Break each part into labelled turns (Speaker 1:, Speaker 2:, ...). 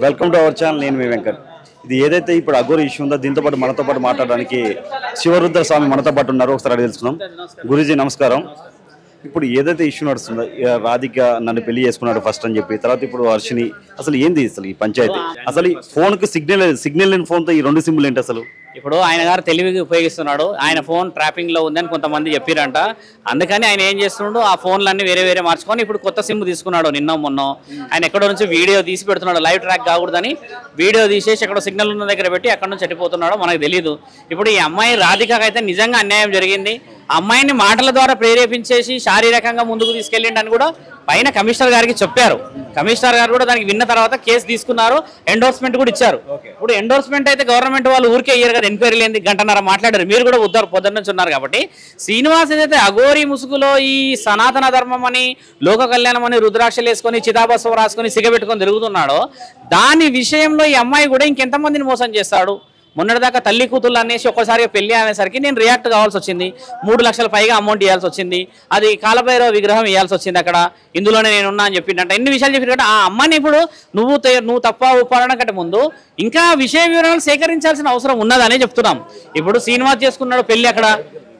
Speaker 1: Welcome to our channel. నేను మీ వెంకట్. ఇది ఏదైతే ఇప్పుడు అఘోరి ఇష్యూ ఉందో దీంతో పాటు మనతో పాటు మాట్లాడడానికి శివరుద్ర స్వామి మనతో పాటు ఉన్నారు. ఒకసారి అడిగి తెలుసుకుందాం. గురూజీ నమస్కారం. ఇప్పుడు ఏదైతే ఇష్యూ నడుస్తుందో రాధిక నన్ను పెళ్లి చేసుకున్నాడు ఫస్ట్ అని చెప్పి, తర్వాత ఇప్పుడు హర్షిని, అసలు ఏంది అసలు ఈ పంచాయతీ? అసలు ఈ ఫోన్కి సిగ్నల్ లేని ఫోన్తో ఈ రెండు సిమ్లు ఏంటి అసలు?
Speaker 2: ఇప్పుడు ఆయన గారు తెలివిగా ఉపయోగిస్తున్నాడు. ఆయన ఫోన్ ట్రాపింగ్ లో ఉందని కొంతమంది చెప్పారంట. అందుకని ఆయన ఏం చేస్తున్నాడు, ఆ ఫోన్లన్నీ వేరే మార్చుకొని ఇప్పుడు కొత్త సిమ్ తీసుకున్నాడు. నిన్న మొన్న ఆయన ఎక్కడో నుంచి వీడియో తీసి పెడుతున్నాడు. లైవ్ ట్రాక్ కాకూడదని వీడియో తీసేసి ఎక్కడో సిగ్నల్ ఉన్న దగ్గర పెట్టి అక్కడ నుంచి చనిపోతున్నాడో మనకు తెలియదు. ఇప్పుడు ఈ అమ్మాయి రాధికకైతే నిజంగా అన్యాయం జరిగింది. అమ్మాయిని మాటల ద్వారా ప్రేరేపించేసి శారీరకంగా ముందుకు తీసుకెళ్ళిండని కూడా పైన కమిషనర్ గారికి చెప్పారు. కమిషనర్ గారు కూడా దానికి విన్న తర్వాత కేసు తీసుకున్నారు, ఎండోర్స్మెంట్ కూడా ఇచ్చారు. ఇప్పుడు ఎండోర్స్మెంట్ అయితే గవర్నమెంట్ వాళ్ళు ఊరికే ఇయ్యారు కదా, ఎంక్వైరీ లేని గంటన్నర మాట్లాడారు. మీరు కూడా పొద్దున్న నుంచి ఉన్నారు కాబట్టి శ్రీనివాస్ ఏదైతే అఘోరి ముసుగులో ఈ సనాతన ధర్మం అని, లోక కళ్యాణం అని రుద్రాక్షలు వేసుకొని చితాభస్వం రాసుకొని సిగబెట్టుకొని తిరుగుతున్నాడో దాని విషయంలో ఈ అమ్మాయి కూడా ఇంకెంతమందిని మోసం చేస్తాడు? మొన్నటిదాకా తల్లి కూతుళ్ళు అనేసి ఒక్కసారిగా పెళ్లి అనేసరికి నేను రియాక్ట్ కావాల్సి వచ్చింది. 3 లక్షల పైగా అమౌంట్ ఇవ్వాల్సి వచ్చింది. అది కాలభైరవ విగ్రహం ఇవ్వాల్సి వచ్చింది. అక్కడ ఇందులోనే నేను ఉన్నా అని చెప్పిండంట. ఎన్ని విషయాలు చెప్పినట్టు ఆ అమ్మాయిని ఇప్పుడు నువ్వు తప్ప ఒప్పడం కంటే ముందు ఇంకా విషయ వివరాలు సేకరించాల్సిన అవసరం ఉన్నదనే చెప్తున్నాం. ఇప్పుడు శ్రీనివాస్ చేసుకున్నాడు పెళ్లి, అక్కడ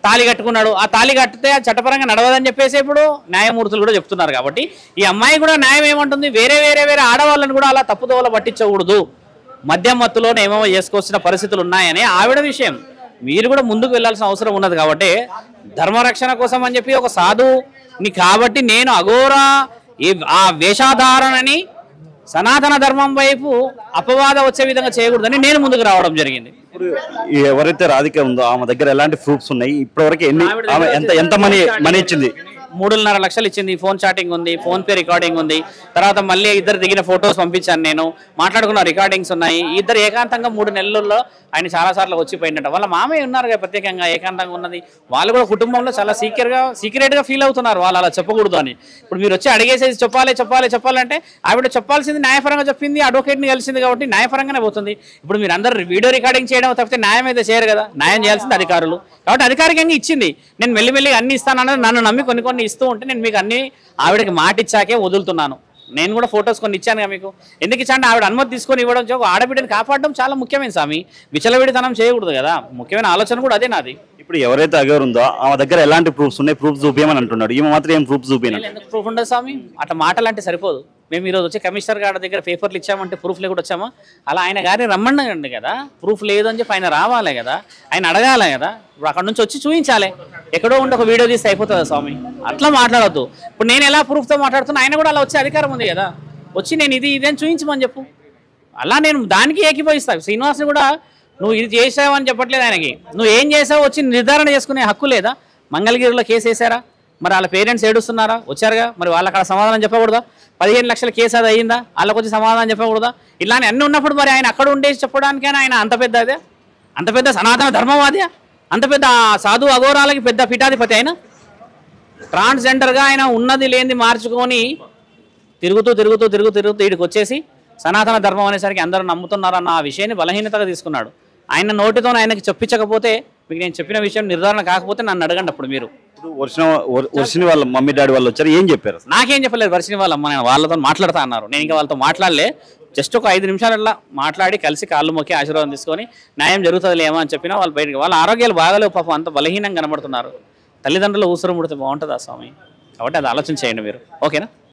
Speaker 2: తాళి కట్టుకున్నాడు. ఆ తాళి కట్టితే చట్టపరంగా నడవదని చెప్పేసి ఇప్పుడు న్యాయమూర్తులు కూడా చెప్తున్నారు. కాబట్టి ఈ అమ్మాయి కూడా న్యాయం ఏమంటుంది, వేరే ఆడవాళ్ళని కూడా అలా తప్పుదోవల పట్టించకూడదు, మద్యం మత్తులోనే ఏమేమో చేసుకోవాల్సిన పరిస్థితులు ఉన్నాయని ఆవిడ విషయం. మీరు కూడా ముందుకు వెళ్లాల్సిన అవసరం ఉన్నది. కాబట్టి ధర్మరక్షణ కోసం అని చెప్పి ఒక సాధుని కాబట్టి నేను అఘోరా ఆ వేషాధారణని సనాతన ధర్మం వైపు అపవాదం వచ్చే విధంగా చేయకూడదని నేను ముందుకు రావడం జరిగింది.
Speaker 1: ఇప్పుడు ఎవరైతే రాధిక ఉందో ఆమె దగ్గర ఎలాంటి ప్రూఫ్స్ ఉన్నాయి? ఇప్పటివరకు ఎంత మనీ ఇచ్చింది?
Speaker 2: 3.5 లక్షలు ఇచ్చింది. ఫోన్ చాటింగ్ ఉంది, ఫోన్ పే రికార్డింగ్ ఉంది. తర్వాత మళ్ళీ ఇద్దరు దిగిన ఫొటోస్ పంపించాను, నేను మాట్లాడుకున్న రికార్డింగ్స్ ఉన్నాయి. ఇద్దరు ఏకాంతంగా 3 నెలల్లో ఆయన చాలాసార్లు వచ్చిపోయినట్టు. వాళ్ళ మామయ్య ఉన్నారు కదా ప్రత్యేకంగా ఏకాంతంగా ఉన్నది. వాళ్ళు కూడా కుటుంబంలో చాలా సీక్రెట్గా ఫీల్ అవుతున్నారు, వాళ్ళు అలా చెప్పకూడదు అని. ఇప్పుడు మీరు వచ్చి అడిగేసేసి చెప్పాలంటే ఆవిడ చెప్పాల్సింది న్యాయపరంగా చెప్పింది, అడ్వకేట్ని కలిసింది కాబట్టి న్యాయపరంగానే పోతుంది. ఇప్పుడు మీరు అందరూ వీడియో రికార్డింగ్ చేయడం తప్పితే న్యాయం అయితే చేయరు కదా, న్యాయం చేయాల్సింది అధికారులు. కాబట్టి అధికారికంగా ఇచ్చింది. నేను మెల్లిమెల్లిగా అన్ని ఇస్తానన్నది నన్ను నమ్మి కొన్ని ఇస్తూ ఉంటే నేను మీకు అన్ని ఆవిడకి మాట ఇచ్చాకే వదులుతున్నాను. నేను కూడా ఫొటోస్ కొన్ని ఇచ్చాను కదా మీకు. ఎందుకు ఇచ్చా అంటే ఆవిడ అనుమతి తీసుకొని ఇవ్వడం, ఆడబిడ్డని కాపాడడం చాలా ముఖ్యమైన స్వామి. విచలవిడితనం చేయకూడదు కదా, ముఖ్యమైన ఆలోచన కూడా అదే నాది.
Speaker 1: ఇప్పుడు ఎవరైతే అఘోరి ఉందో ఆమె దగ్గర ఎలాంటి ప్రూఫ్స్ ఉన్నాయి? ప్రూఫ్ చూపించమని అంటున్నాడు. ఈమె మాత్రం ఏం ప్రూఫ్ చూపించాలి?
Speaker 2: ఎందుకు ప్రూఫ్ ఉండదు స్వామి? అట్లా మాటలు అంటే సరిపోదు. మేము ఈరోజు వచ్చి కమిషనర్ గారి దగ్గర పేపర్లు ఇచ్చామంటే ప్రూఫ్ లేకుండా వచ్చామా? అలా ఆయన గారిని రమ్మనండి కదా, ప్రూఫ్ లేదు అని చెప్పి ఆయన రావాలి కదా, ఆయన అడగాలి కదా. ఇప్పుడు అక్కడ నుంచి వచ్చి చూపించాలి. ఎక్కడో ఉండి ఒక వీడియో తీస్తే అయిపోతుందా స్వామి? అట్లా మాట్లాడద్దు. ఇప్పుడు నేను ఎలా ప్రూఫ్తో మాట్లాడుతున్నా, ఆయన కూడా అలా వచ్చే అధికారం ఉంది కదా. వచ్చి నేను ఇది అని చూపించమని చెప్పు. అలా నేను దానికి ఏకీభవిస్తాను. శ్రీనివాస్ని కూడా నువ్వు ఇది చేసావని చెప్పట్లేదు ఆయనకి. నువ్వు ఏం చేసావు వచ్చి నిర్ధారణ చేసుకునే హక్కు లేదా? మంగళగిరిలో కేసు వేసారా? మరి వాళ్ళ పేరెంట్స్ ఏడుస్తున్నారా? వచ్చారుగా, మరి వాళ్ళకి అక్కడ సమాధానం చెప్పకూడదా? 15 లక్షల కేసు అది అయ్యిందా? వాళ్ళకి వచ్చి సమాధానం చెప్పకూడదా? ఇలానే అన్నీ ఉన్నప్పుడు మరి ఆయన అక్కడ ఉండేసి చెప్పడానికైనా ఆయన అంత పెద్ద సనాతన ధర్మవాది, అంత పెద్ద సాధు అఘోరాలకి పెద్ద పీఠాధిపతి ఆయన. ట్రాన్స్జెండర్గా ఆయన ఉన్నది లేనిది మార్చుకొని తిరుగుతూ వీడికి వచ్చేసి సనాతన ధర్మం అనేసరికి అందరూ నమ్ముతున్నారన్న ఆ విషయాన్ని బలహీనతగా తీసుకున్నాడు. ఆయన నోటితో ఆయనకి చెప్పించకపోతే, మీకు నేను చెప్పిన విషయం నిర్ధారణ కాకపోతే నన్ను అడగండి. అప్పుడు మీరు
Speaker 1: వర్షిని వాళ్ళ మమ్మీ డాడీ వాళ్ళు వచ్చారు, ఏం చెప్పారు?
Speaker 2: నాకేం చెప్పలేదు. వర్షిని వాళ్ళ అమ్మ నేను వాళ్ళతో మాట్లాడుతా అన్నారు. నేను ఇంకా వాళ్ళతో మాట్లాడలే. జస్ట్ ఒక 5 నిమిషాలలా మాట్లాడి కలిసి కాళ్ళు మొక్కి ఆశీర్వాదం తీసుకొని న్యాయం జరుగుతుంది ఏమో అని చెప్పినా వాళ్ళు బయటకు. వాళ్ళ ఆరోగ్యాలు బాగాలేవు పాపం, అంత బలహీనంగా కనబడుతున్నారు. తల్లిదండ్రులు ఊసరు ముడితే బాగుంటుందా స్వామి? కాబట్టి అది ఆలోచన చేయండి మీరు. ఓకేనా?